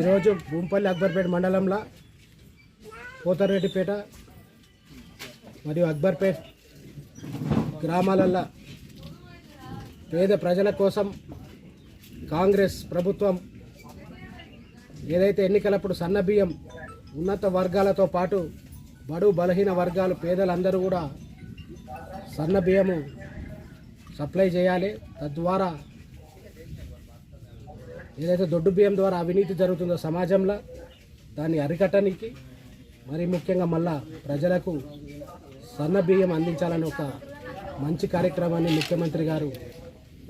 ఈరోజు భూంపల్లి అక్బర్పేట మండలంలో పోతారెడ్డిపేట మరియు అక్బర్పేట గ్రామాలల్లో పేద ప్రజల కోసం కాంగ్రెస్ ప్రభుత్వం ఏదైతే ఎన్నికలప్పుడు సన్నబియ్యం ఉన్నత వర్గాలతో పాటు బడు బలహీన వర్గాలు పేదలందరూ కూడా సన్నబియ్యము సప్లై చేయాలి. తద్వారా ఏదైతే దొడ్డు బియ్యం ద్వారా అవినీతి జరుగుతుందో సమాజంలో దాన్ని అరికట్టడానికి మరి ముఖ్యంగా మళ్ళా ప్రజలకు సన్న బియ్యం అందించాలని ఒక మంచి కార్యక్రమాన్ని ముఖ్యమంత్రి గారు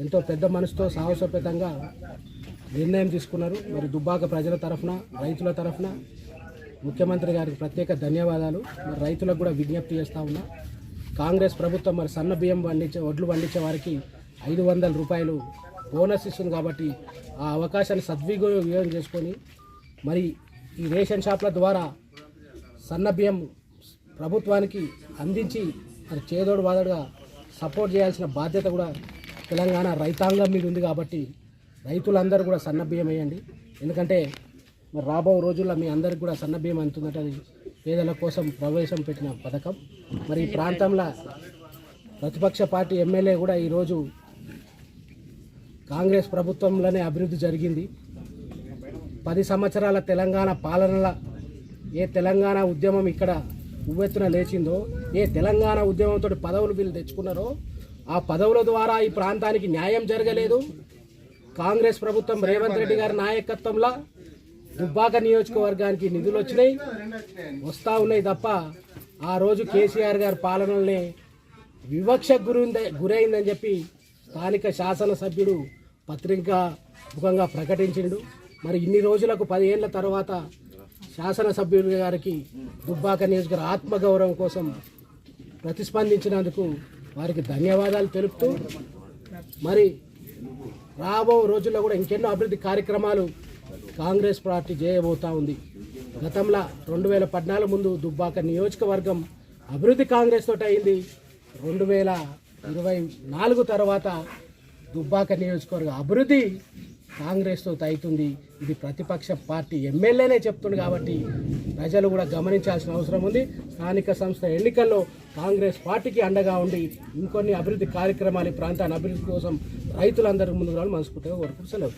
ఎంతో పెద్ద మనసుతో సాహసోపేతంగా నిర్ణయం తీసుకున్నారు. మరి దుబ్బాక ప్రజల తరఫున రైతుల తరఫున ముఖ్యమంత్రి గారికి ప్రత్యేక ధన్యవాదాలు. మరి రైతులకు కూడా విజ్ఞప్తి చేస్తూ ఉన్నా, కాంగ్రెస్ ప్రభుత్వం మరి సన్న బియ్యం వడ్లు పండించే వారికి 500 రూపాయలు బోనస్ ఇస్తుంది కాబట్టి ఆ అవకాశాన్ని సద్వినియోగం చేసుకొని మరి ఈ రేషన్ షాప్ల ద్వారా సన్న బియ్యం ప్రభుత్వానికి అందించి మరి చేదోడు వాదోడుగా సపోర్ట్ చేయాల్సిన బాధ్యత కూడా తెలంగాణ రైతాంగం మీద ఉంది. కాబట్టి రైతులందరూ కూడా సన్న బియ్యం వేయండి. ఎందుకంటే మరి రాబో రోజుల్లో మీ అందరికి కూడా సన్న బియ్యం అందుతుందంటే అది పేదల కోసం ప్రవేశపెట్టిన పథకం. మరి ఈ ప్రాంతంలో ప్రతిపక్ష పార్టీ ఎమ్మెల్యే కూడా ఈరోజు కాంగ్రెస్ ప్రభుత్వంలోనే అభివృద్ధి జరిగింది. 10 సంవత్సరాల తెలంగాణ పాలనలో ఏ తెలంగాణ ఉద్యమం ఇక్కడ ఉవ్వెత్తున లేచిందో, ఏ తెలంగాణ ఉద్యమంతో పదవులు వీళ్ళు తెచ్చుకున్నారో ఆ పదవుల ద్వారా ఈ ప్రాంతానికి న్యాయం జరగలేదు. కాంగ్రెస్ ప్రభుత్వం రేవంత్ రెడ్డి గారి నాయకత్వంలో దుబ్బాక నియోజకవర్గానికి నిధులు వచ్చినాయి, వస్తూ ఉన్నాయి తప్ప ఆ రోజు కేసీఆర్ గారి పాలనలనే వివక్షకు గురైందని చెప్పి స్థానిక శాసనసభ్యుడు పత్రికా ముఖంగా ప్రకటించిండు. మరి ఇన్ని రోజులకు 10 ఏళ్ల తర్వాత శాసనసభ్యుడి గారికి దుబ్బాక నియోజకవర్గ ఆత్మగౌరవం కోసం ప్రతిస్పందించినందుకు వారికి ధన్యవాదాలు తెలుపుతూ మరి రాబో రోజుల్లో కూడా ఇంకెన్నో అభివృద్ధి కార్యక్రమాలు కాంగ్రెస్ పార్టీ చేయబోతూ ఉంది. గతంలో 2014 ముందు దుబ్బాక నియోజకవర్గం అభివృద్ధి కాంగ్రెస్ తోటి అయింది. 2024 తర్వాత దుబ్బాక నియోజకవర్గ అభివృద్ధి కాంగ్రెస్ తోటి అవుతుంది. ఇది ప్రతిపక్ష పార్టీ ఎమ్మెల్యేనే చెప్తుంది కాబట్టి ప్రజలు కూడా గమనించాల్సిన అవసరం ఉంది. స్థానిక సంస్థ ఎన్నికల్లో కాంగ్రెస్ పార్టీకి అండగా ఉండి ఇంకొన్ని అభివృద్ధి కార్యక్రమాలు ప్రాంతాన్ని అభివృద్ధి కోసం రైతులందరూ ముందుకు రావాలని మనస్ఫూర్తిగా కోరుకుంటూ సెలవు.